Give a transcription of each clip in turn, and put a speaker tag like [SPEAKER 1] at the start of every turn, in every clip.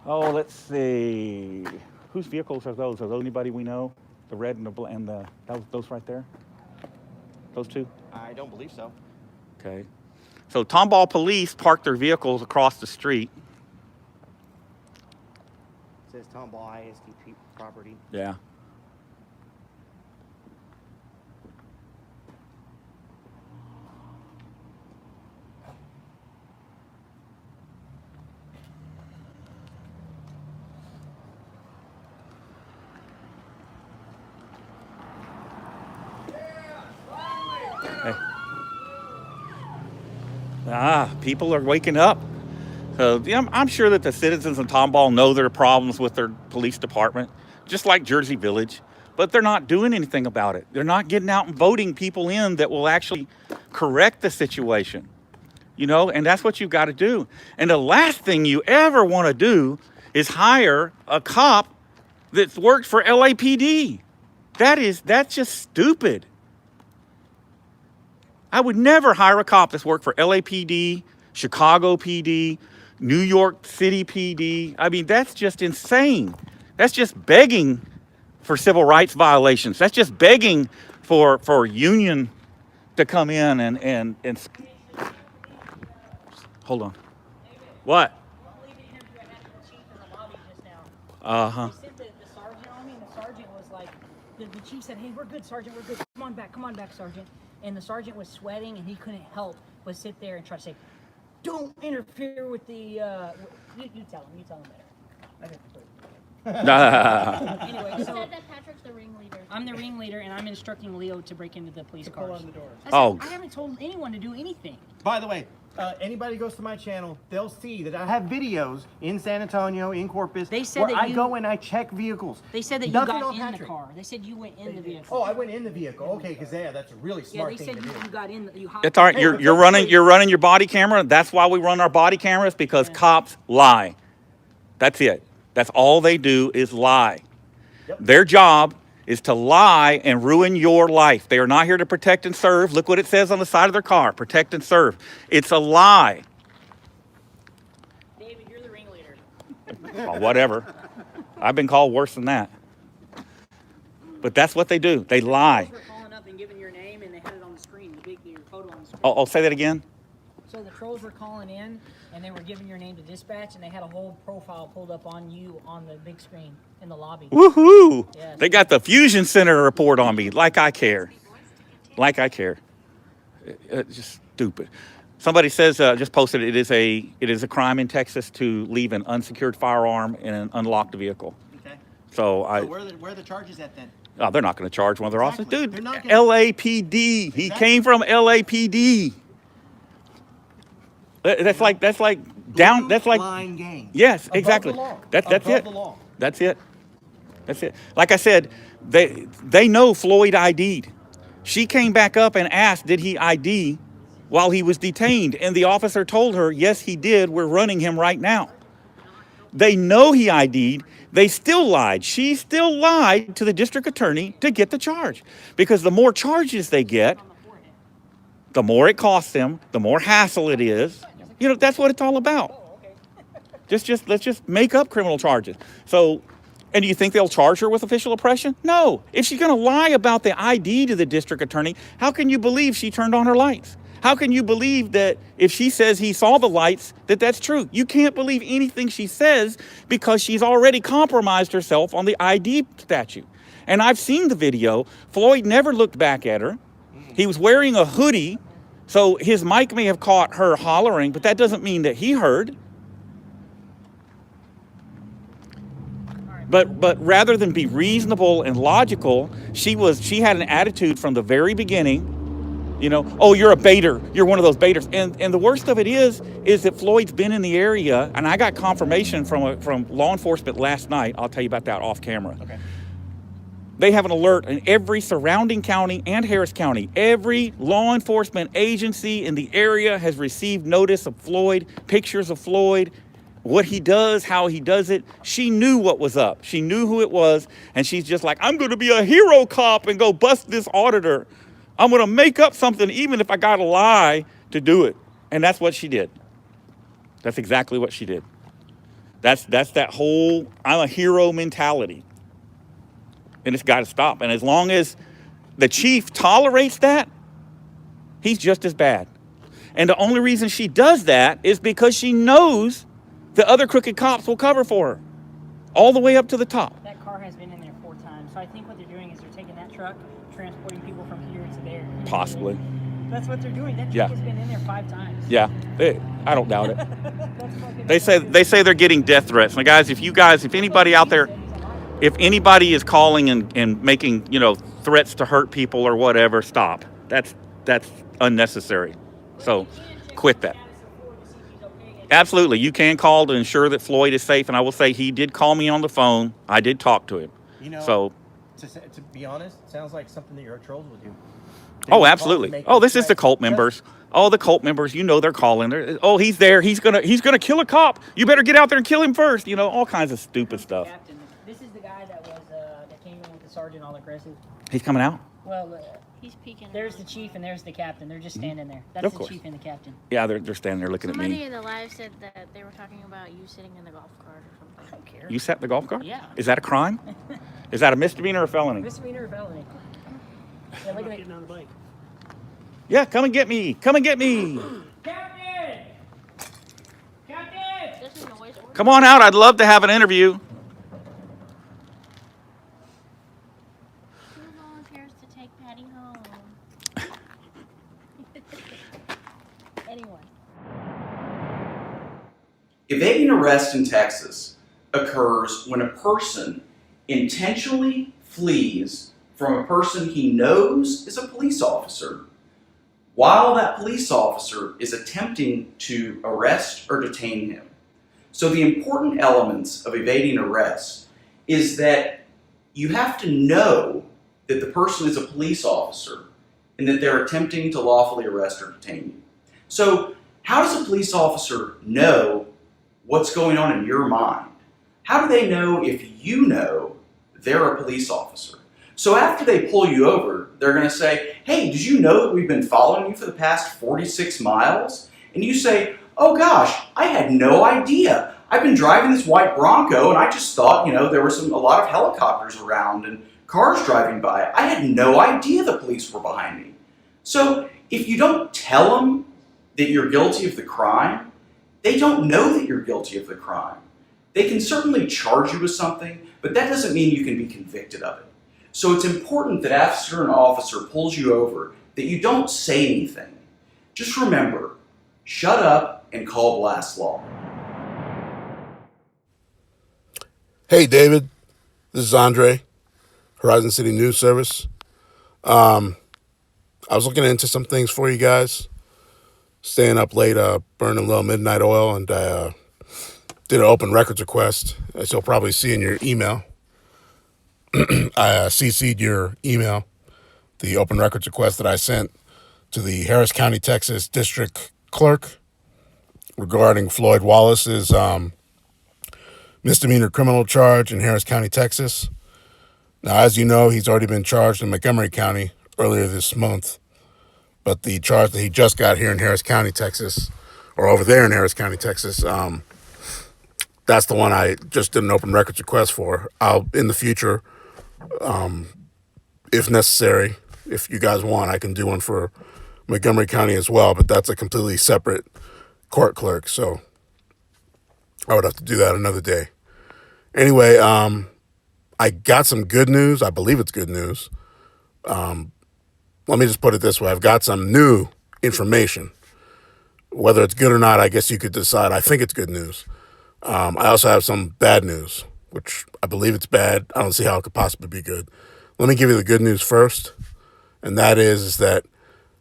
[SPEAKER 1] Oh, let's see. Whose vehicles are those? Are those anybody we know? The red and the those right there? Those two?
[SPEAKER 2] I don't believe so.
[SPEAKER 1] Okay. So Tomball police parked their vehicles across the street.
[SPEAKER 2] It says Tomball ISD property.
[SPEAKER 1] Yeah. Hey. People are waking up. So yeah, I'm sure that the citizens of Tomball know there are problems with their police department, just like Jersey Village, but they're not doing anything about it. They're not getting out and voting people in that will actually correct the situation, you know, and that's what you've got to do. And the last thing you ever want to do is hire a cop that's worked for LAPD. That's just stupid. I would never hire a cop that's worked for LAPD, Chicago PD, New York City PD. I mean, that's just insane. That's just begging for civil rights violations. That's just begging for union to come in and hold on. What? Uh-huh.
[SPEAKER 3] They sent the sergeant on me, and the sergeant was like, the chief said, hey, we're good, Sergeant, we're good. Come on back, Sergeant. And the sergeant was sweating, and he couldn't help but sit there and try to say, don't interfere with the, you tell him better. Anyway, so,
[SPEAKER 4] you said that Patrick's the ringleader.
[SPEAKER 3] I'm the ringleader, and I'm instructing Leo to break into the police cars.
[SPEAKER 2] On the doors.
[SPEAKER 3] I haven't told anyone to do anything.
[SPEAKER 2] By the way, anybody goes to my channel, they'll see that I have videos in San Antonio, in Corpus,
[SPEAKER 3] They said
[SPEAKER 2] where
[SPEAKER 3] that
[SPEAKER 2] I
[SPEAKER 3] you-
[SPEAKER 2] go and I check vehicles.
[SPEAKER 3] They said that you
[SPEAKER 2] Nothing
[SPEAKER 3] got
[SPEAKER 2] on
[SPEAKER 3] in
[SPEAKER 2] Patrick.
[SPEAKER 3] the car. They said you went in the vehicle.
[SPEAKER 2] Oh, I went in the vehicle. Okay, because that's a really
[SPEAKER 3] Yeah,
[SPEAKER 2] smart
[SPEAKER 3] they
[SPEAKER 2] thing
[SPEAKER 3] said
[SPEAKER 2] to do.
[SPEAKER 3] you got in. You
[SPEAKER 1] It's all right. You're running your body camera. That's why we run our body cameras, because cops lie. That's it. That's all they do is lie.
[SPEAKER 2] Yep.
[SPEAKER 1] Their job is to lie and ruin your life. They are not here to protect and serve. Look what it says on the side of their car, protect and serve. It's a lie.
[SPEAKER 3] David, you're the ringleader.
[SPEAKER 1] Oh, whatever. I've been called worse than that. But that's what they do. They lie.
[SPEAKER 3] Trolls were calling up and giving your name, and they had it on the screen, your photo on the screen.
[SPEAKER 1] Oh, say that again.
[SPEAKER 3] So the trolls were calling in, and they were giving your name to dispatch, and they had a whole profile pulled up on you on the big screen in the lobby.
[SPEAKER 1] Woohoo!
[SPEAKER 3] Yes.
[SPEAKER 1] They got the Fusion Center report on me. Like I care. Like I care. It's just stupid. Somebody says, just posted, it is a crime in Texas to leave an unsecured firearm in an unlocked vehicle.
[SPEAKER 2] Okay.
[SPEAKER 1] So
[SPEAKER 2] where are the charges at then?
[SPEAKER 1] Oh, they're not going to charge one of their officers.
[SPEAKER 2] Exactly.
[SPEAKER 1] Dude,
[SPEAKER 2] They're not gonna-
[SPEAKER 1] LAPD. He
[SPEAKER 2] Exactly.
[SPEAKER 1] came from LAPD. That's like down. That's like
[SPEAKER 2] line game.
[SPEAKER 1] Yes,
[SPEAKER 2] Above
[SPEAKER 1] exactly.
[SPEAKER 2] the law.
[SPEAKER 1] That's
[SPEAKER 2] Above
[SPEAKER 1] it.
[SPEAKER 2] the law.
[SPEAKER 1] That's it. That's it. Like I said, they know Floyd ID'd. She came back up and asked, did he ID while he was detained? And the officer told her, yes, he did. We're running him right now. They know he ID'd. They still lied. She still lied to the district attorney to get the charge. Because the more charges they get, the more it costs them, the more hassle it is. You know, that's what it's all about. Let's just make up criminal charges. So, and do you think they'll charge her with official oppression? No. If she's going to lie about the ID to the district attorney, how can you believe she turned on her lights? How can you believe that if she says he saw the lights, that that's true? You can't believe anything she says because she's already compromised herself on the ID statute. And I've seen the video. Floyd never looked back at her. He was wearing a hoodie, so his mic may have caught her hollering, but that doesn't mean that he heard. But rather than be reasonable and logical, she had an attitude from the very beginning. You know, oh, you're a baiter. You're one of those baiters. And the worst of it is that Floyd's been in the area, and I got confirmation from law enforcement last night. I'll tell you about that off camera.
[SPEAKER 2] Okay.
[SPEAKER 1] They have an alert in every surrounding county and Harris County. Every law enforcement agency in the area has received notice of Floyd, pictures of Floyd, what he does, how he does it. She knew what was up. She knew who it was, and she's just like, I'm going to be a hero cop and go bust this auditor. I'm going to make up something even if I got to lie to do it. And that's what she did. That's exactly what she did. That's that whole I'm a hero mentality. And it's got to stop. And as long as the chief tolerates that, he's just as bad. And the only reason she does that is because she knows the other crooked cops will cover for her all the way up to the top.
[SPEAKER 3] That car has been in there 4 times. So I think what they're doing is they're taking that truck, transporting people from here to there.
[SPEAKER 1] Possibly.
[SPEAKER 3] That's what they're doing. That truck has been in there 5 times.
[SPEAKER 1] Yeah, I don't doubt it. They say they're getting death threats. Now, guys, if anybody out there, if anybody is calling and making, threats to hurt people or whatever, stop. That's unnecessary. So quit that. Absolutely. You can call to ensure that Floyd is safe. And I will say he did call me on the phone. I did talk to him.
[SPEAKER 2] To be honest, it sounds like something that your trolls would do.
[SPEAKER 1] Oh, absolutely. Oh, this is the cult members. Oh, the cult members, they're calling. He's there. He's gonna kill a cop. You better get out there and kill him first. All kinds of stupid stuff.
[SPEAKER 3] Captain, this is the guy that came in with the sergeant all aggressive.
[SPEAKER 1] He's coming out?
[SPEAKER 3] Well,
[SPEAKER 4] he's peeking.
[SPEAKER 3] There's the chief and there's the captain. They're just standing there. That's
[SPEAKER 1] Of
[SPEAKER 3] the
[SPEAKER 1] course.
[SPEAKER 3] chief and the captain.
[SPEAKER 1] Yeah, they're standing there looking at
[SPEAKER 4] Somebody
[SPEAKER 1] me.
[SPEAKER 4] in the live said that they were talking about you sitting in the golf cart or something.
[SPEAKER 3] I don't care.
[SPEAKER 1] You sat in the golf cart?
[SPEAKER 3] Yeah.
[SPEAKER 1] Is that a crime? Is that a misdemeanor or a felony?
[SPEAKER 3] Misdemeanor or felony? Yeah, look at
[SPEAKER 2] on the bike.
[SPEAKER 1] Yeah, come and get me. Come and get me.
[SPEAKER 3] Captain! Captain!
[SPEAKER 4] There's a noise order.
[SPEAKER 1] Come on out. I'd love to have an interview.
[SPEAKER 4] Who volunteers to take Patty home?
[SPEAKER 3] Anyway.
[SPEAKER 5] Evading arrest in Texas occurs when a person intentionally flees from a person he knows is a police officer while that police officer is attempting to arrest or detain him. So the important elements of evading arrest is that you have to know that the person is a police officer and that they're attempting to lawfully arrest or detain you. So how does a police officer know what's going on in your mind? How do they know if you know they're a police officer? So after they pull you over, they're going to say, hey, did you know that we've been following you for the past 46 miles? And you say, oh gosh, I had no idea. I've been driving this white Bronco and I just thought, there were a lot of helicopters around and cars driving by. I had no idea the police were behind me. So if you don't tell them that you're guilty of the crime, they don't know that you're guilty of the crime. They can certainly charge you with something, but that doesn't mean you can be convicted of it. So it's important that after an officer pulls you over, that you don't say anything. Just remember, shut up and call blast law.
[SPEAKER 6] Hey, David. This is Andre, Horizon City News Service. I was looking into some things for you guys. Staying up late, burning low midnight oil, and I did an open records request, as you'll probably see in your email. I CC'd your email, the open records request that I sent to the Harris County, Texas District Clerk regarding Floyd Wallace's misdemeanor criminal charge in Harris County, Texas. Now, as you know, he's already been charged in Montgomery County earlier this month, but the charge that he just got here in Harris County, Texas, or over there in Harris County, Texas, that's the one I just did an open records request for. I'll, in the future, if necessary, if you guys want, I can do one for Montgomery County as well, but that's a completely separate court clerk, so I would have to do that another day. Anyway, I got some good news. I believe it's good news. Let me just put it this way. I've got some new information. Whether it's good or not, I guess you could decide. I think it's good news. I also have some bad news, which I believe it's bad. I don't see how it could possibly be good. Let me give you the good news first, and that is that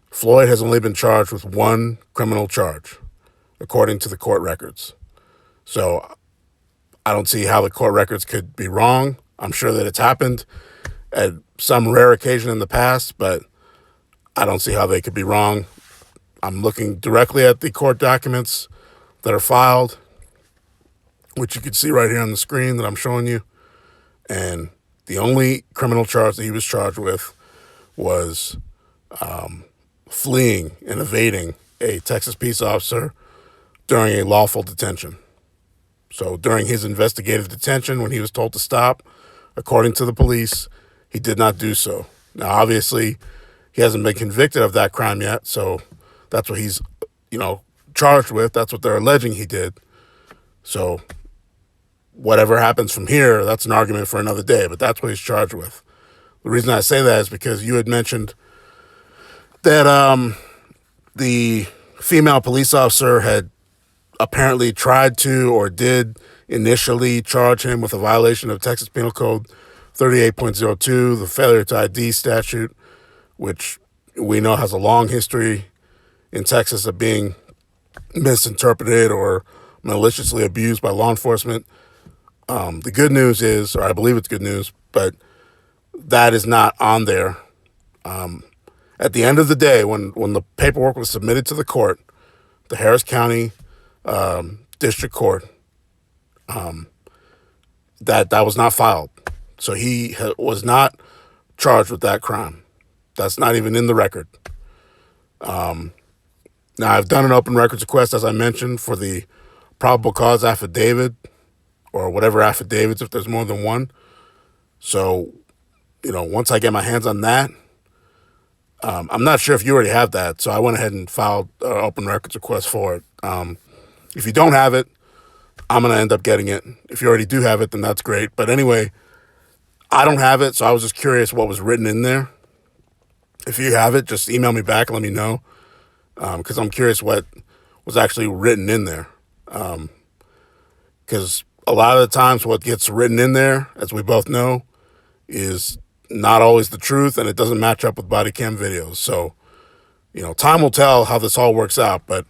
[SPEAKER 6] Floyd has only been charged with one criminal charge, according to the court records. So I don't see how the court records could be wrong. I'm sure that it's happened at some rare occasion in the past, but I don't see how they could be wrong. I'm looking directly at the court documents that are filed, which you can see right here on the screen that I'm showing you. And the only criminal charge that he was charged with was fleeing and evading a Texas peace officer during a lawful detention. So during his investigative detention, when he was told to stop, according to the police, he did not do so. Now, obviously, he hasn't been convicted of that crime yet, so that's what he's, charged with. That's what they're alleging he did. So whatever happens from here, that's an argument for another day, but that's what he's charged with. The reason I say that is because you had mentioned that the female police officer had apparently tried to or did initially charge him with a violation of Texas Penal Code 38.02, the failure to ID statute, which we know has a long history in Texas of being misinterpreted or maliciously abused by law enforcement. The good news is, or I believe it's good news, but that is not on there. At the end of the day, when the paperwork was submitted to the court, the Harris County District Court, that was not filed. So he was not charged with that crime. That's not even in the record. Now, I've done an open records request, as I mentioned, for the probable cause affidavit or whatever affidavits, if there's more than one. So, once I get my hands on that, I'm not sure if you already have that, so I went ahead and filed an open records request for it. If you don't have it, I'm going to end up getting it. If you already do have it, then that's great. But anyway, I don't have it, so I was just curious what was written in there. If you have it, just email me back and let me know, because I'm curious what was actually written in there. Because a lot of the times what gets written in there, as we both know, is not always the truth, and it doesn't match up with body cam videos. So, time will tell how this all works out. But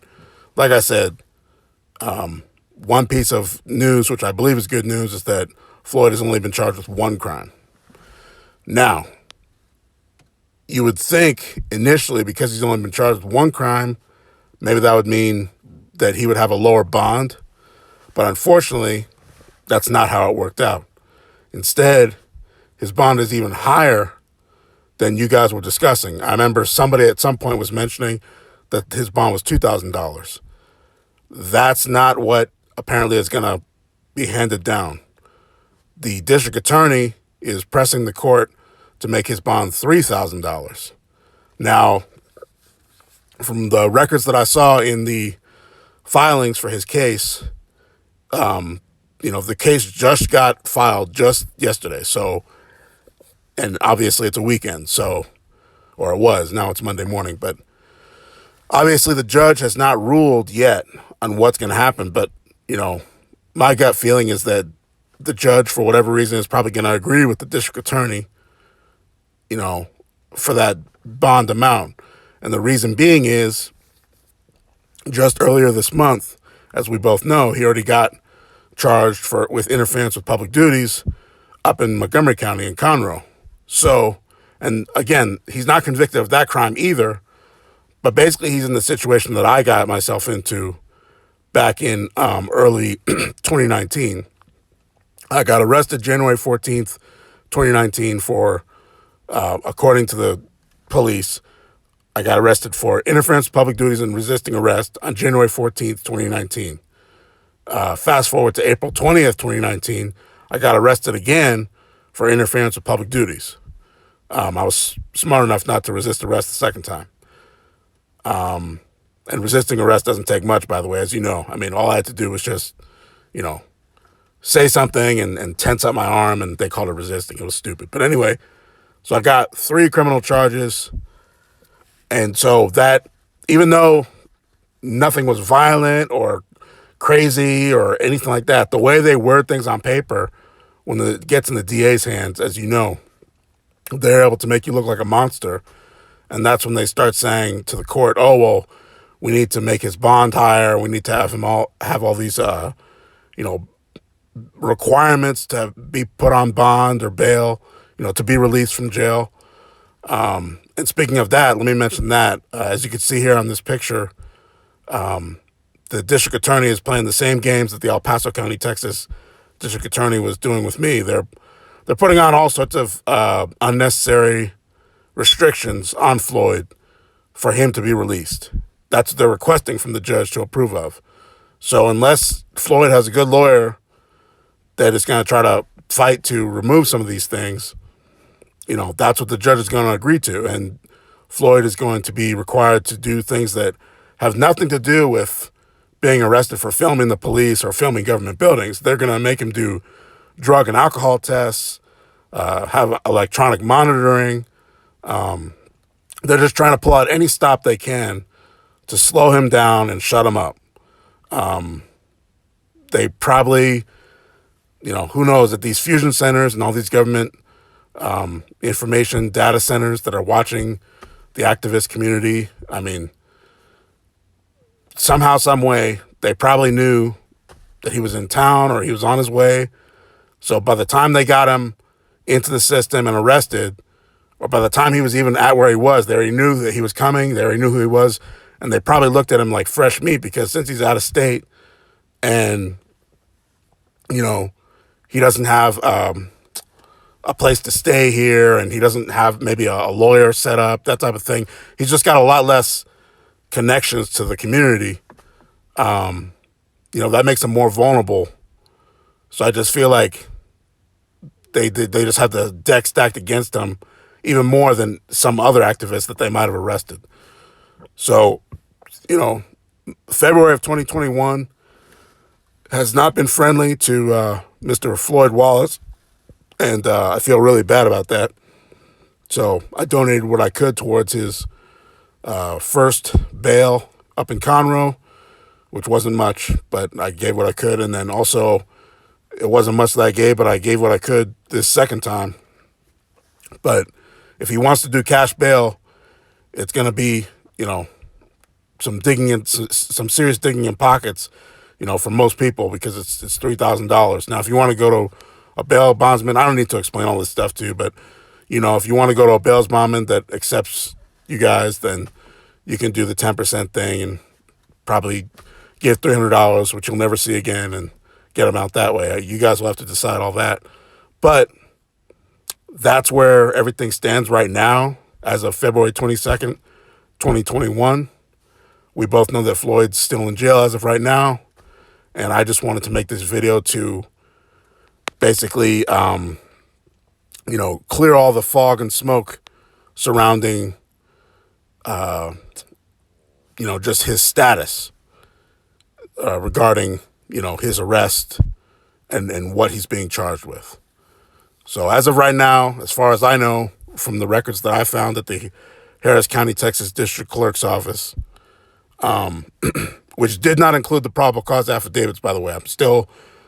[SPEAKER 6] like I said, one piece of news, which I believe is good news, is that Floyd has only been charged with one crime. Now, you would think initially, because he's only been charged with one crime, maybe that would mean that he would have a lower bond. But unfortunately, that's not how it worked out. Instead, his bond is even higher than you guys were discussing. I remember somebody at some point was mentioning that his bond was $2,000. That's not what apparently is going to be handed down. The district attorney is pressing the court to make his bond $3,000. Now, from the records that I saw in the filings for his case, the case just got filed just yesterday. So, and obviously it's a weekend, so, or it was, now it's Monday morning, but obviously the judge has not ruled yet on what's going to happen. But, my gut feeling is that the judge, for whatever reason, is probably going to agree with the district attorney, for that bond amount. And the reason being is, just earlier this month, as we both know, he already got charged with interference with public duties up in Montgomery County in Conroe. So, and again, he's not convicted of that crime either, but basically he's in the situation that I got myself into back in early 2019. I got arrested January 14th, 2019 for, according to the police, I got arrested for interference with public duties and resisting arrest on January 14th, 2019. Fast forward to April 20th, 2019, I got arrested again for interference with public duties. I was smart enough not to resist arrest the second time. And resisting arrest doesn't take much, by the way, as you know. I mean, all I had to do was just, say something and tense up my arm, and they called it resisting. It was stupid. But anyway, so I got 3 criminal charges. And so that, even though nothing was violent or crazy or anything like that, the way they word things on paper, when it gets in the DA's hands, as you know, they're able to make you look like a monster. And that's when they start saying to the court, oh, well, we need to make his bond higher. We need to have him have all these, requirements to be put on bond or bail, to be released from jail. And speaking of that, let me mention that, as you can see here on this picture, the district attorney is playing the same games that the El Paso County, Texas district attorney was doing with me. They're putting on all sorts of unnecessary restrictions on Floyd for him to be released. That's what they're requesting from the judge to approve of. So unless Floyd has a good lawyer that is going to try to fight to remove some of these things, that's what the judge is going to agree to. And Floyd is going to be required to do things that have nothing to do with being arrested for filming the police or filming government buildings. They're going to make him do drug and alcohol tests, have electronic monitoring. They're just trying to pull out any stop they can to slow him down and shut him up. They probably, who knows, at these fusion centers and all these government information data centers that are watching the activist community, I mean, somehow, some way, they probably knew that he was in town or he was on his way. So by the time they got him into the system and arrested, or by the time he was even at where he was, they already knew that he was coming. They already knew who he was. And they probably looked at him like fresh meat, because since he's out of state and, he doesn't have a place to stay here and he doesn't have maybe a lawyer set up, that type of thing, he's just got a lot less connections to the community. That makes him more vulnerable. So I just feel like they just have the deck stacked against him even more than some other activists that they might have arrested. So, February of 2021 has not been friendly to Mr. Floyd Wallace, and I feel really bad about that. So I donated what I could towards his first bail up in Conroe, which wasn't much, but I gave what I could. And then also, it wasn't much that I gave, but I gave what I could this second time. But if he wants to do cash bail, it's going to be, some serious digging in pockets, for most people, because it's $3,000. Now, if you want to go to a bail bondsman, I don't need to explain all this stuff to you, but, if you want to go to a bail bondsman that accepts you guys, then you can do the 10% thing and probably give $300, which you'll never see again, and get them out that way. You guys will have to decide all that. But that's where everything stands right now as of February 22nd, 2021. We both know that Floyd's still in jail as of right now. And I just wanted to make this video to basically, clear all the fog and smoke surrounding, just his status regarding, his arrest and what he's being charged with. So as of right now, as far as I know, from the records that I found at the Harris County, Texas District Clerk's Office, which did not include the probable cause affidavits, by the way.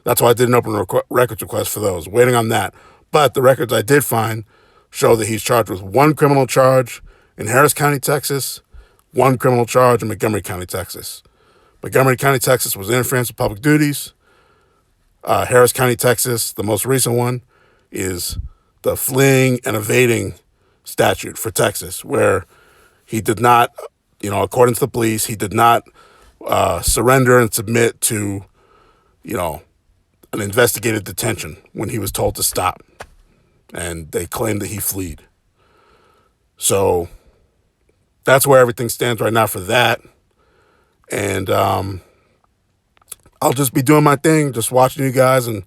[SPEAKER 6] That's why I did an open records request for those, waiting on that. But the records I did find show that he's charged with one criminal charge in Harris County, Texas, one criminal charge in Montgomery County, Texas. Montgomery County, Texas was interference with public duties. Harris County, Texas, the most recent one, is the fleeing and evading statute for Texas, where he did not, according to the police, he did not surrender and submit to, an investigated detention when he was told to stop. And they claimed that he fled. So that's where everything stands right now for that. And I'll just be doing my thing, just watching you guys and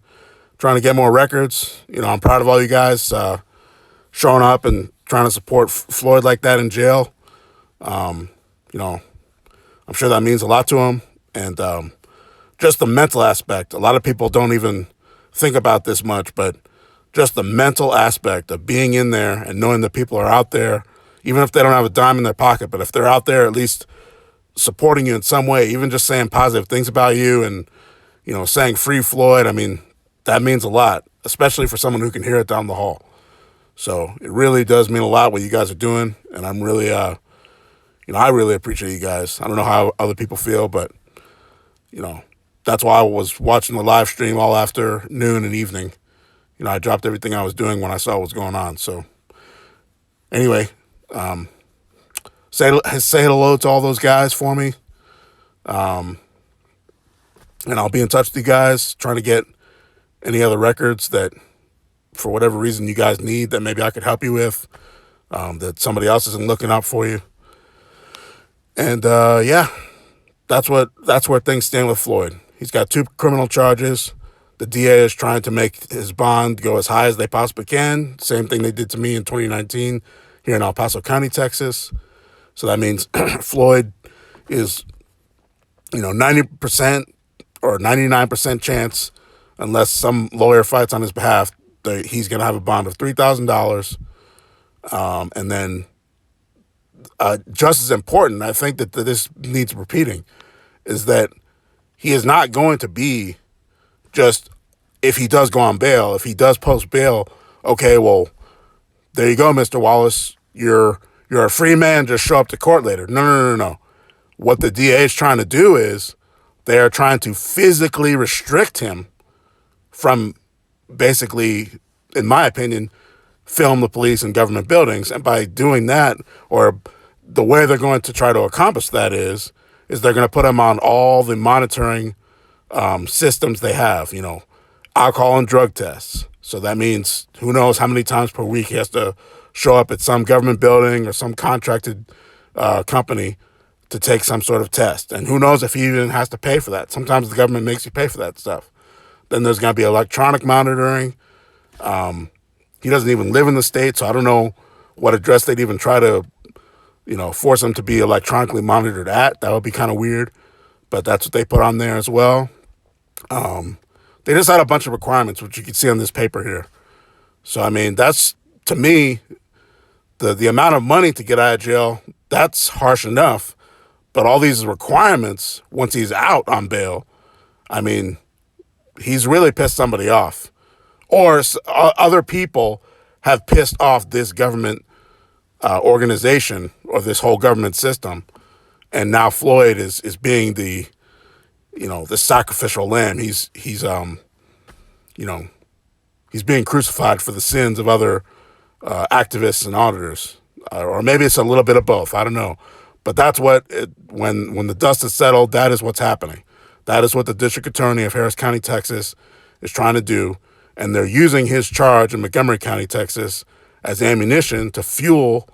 [SPEAKER 6] trying to get more records. I'm proud of all you guys showing up and trying to support Floyd like that in jail. I'm sure that means a lot to him. And just the mental aspect. A lot of people don't even think about this much, but just the mental aspect of being in there and knowing that people are out there, even if they don't have a dime in their pocket, but if they're out there at least supporting you in some way, even just saying positive things about you and, saying free Floyd, I mean, that means a lot, especially for someone who can hear it down the hall. So it really does mean a lot what you guys are doing. And I'm really, I really appreciate you guys. I don't know how other people feel, but, that's why I was watching the live stream all afternoon and evening. I dropped everything I was doing when I saw what was going on. So anyway, say hello to all those guys for me. And I'll be in touch with you guys, trying to get any other records that, for whatever reason, you guys need that maybe I could help you with, that somebody else isn't looking up for you. And, that's where things stand with Floyd. He's got 2 criminal charges. The DA is trying to make his bond go as high as they possibly can. Same thing they did to me in 2019 here in El Paso County, Texas. So that means Floyd is, 90% or 99% chance, unless some lawyer fights on his behalf, that he's going to have a bond of $3,000. And then just as important, I think that this needs repeating, is that he is not going to be just, if he does go on bail, if he does post bail, okay, well, there you go, Mr. Wallace. You're a free man. Just show up to court later. No. What the DA is trying to do is they are trying to physically restrict him from basically, in my opinion, film the police in government buildings. And by doing that, or the way they're going to try to accomplish that is they're going to put him on all the monitoring systems they have, alcohol and drug tests. So that means who knows how many times per week he has to show up at some government building or some contracted company to take some sort of test. And who knows if he even has to pay for that. Sometimes the government makes you pay for that stuff. Then there's going to be electronic monitoring. He doesn't even live in the state, so I don't know what address they'd even try to, force him to be electronically monitored at. That would be kind of weird, but that's what they put on there as well. They just had a bunch of requirements, which you can see on this paper here. So, I mean, that's, to me, the amount of money to get out of jail, that's harsh enough. But all these requirements, once he's out on bail, I mean, he's really pissed somebody off. Or other people have pissed off this government organization or this whole government system. And now Floyd is being the sacrificial lamb. He's being crucified for the sins of other activists and auditors, or maybe it's a little bit of both. I don't know, but that's when the dust is settled, that is what's happening. That is what the district attorney of Harris County, Texas, is trying to do, and they're using his charge in Montgomery County, Texas, as ammunition to fuel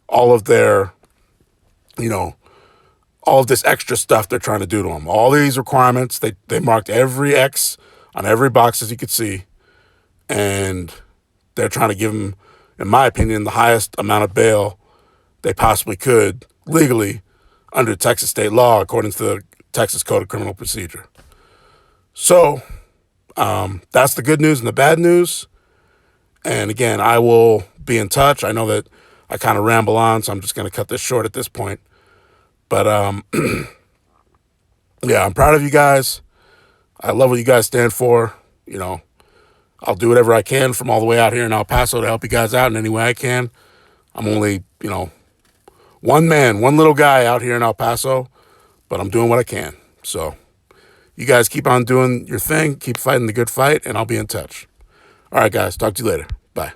[SPEAKER 6] all of their, all of this extra stuff they're trying to do to him. All these requirements, they marked every X on every box, as you could see, and they're trying to give him, in my opinion, the highest amount of bail they possibly could legally under Texas state law, according to the Texas Code of Criminal Procedure. So that's the good news and the bad news. And again, I will be in touch. I know that I kind of ramble on, so I'm just going to cut this short at this point. But yeah, I'm proud of you guys. I love what you guys stand for. I'll do whatever I can from all the way out here in El Paso to help you guys out in any way I can. I'm only, one man, one little guy out here in El Paso, but I'm doing what I can. So you guys keep on doing your thing, keep fighting the good fight, and I'll be in touch. All right, guys, talk to you later. Bye.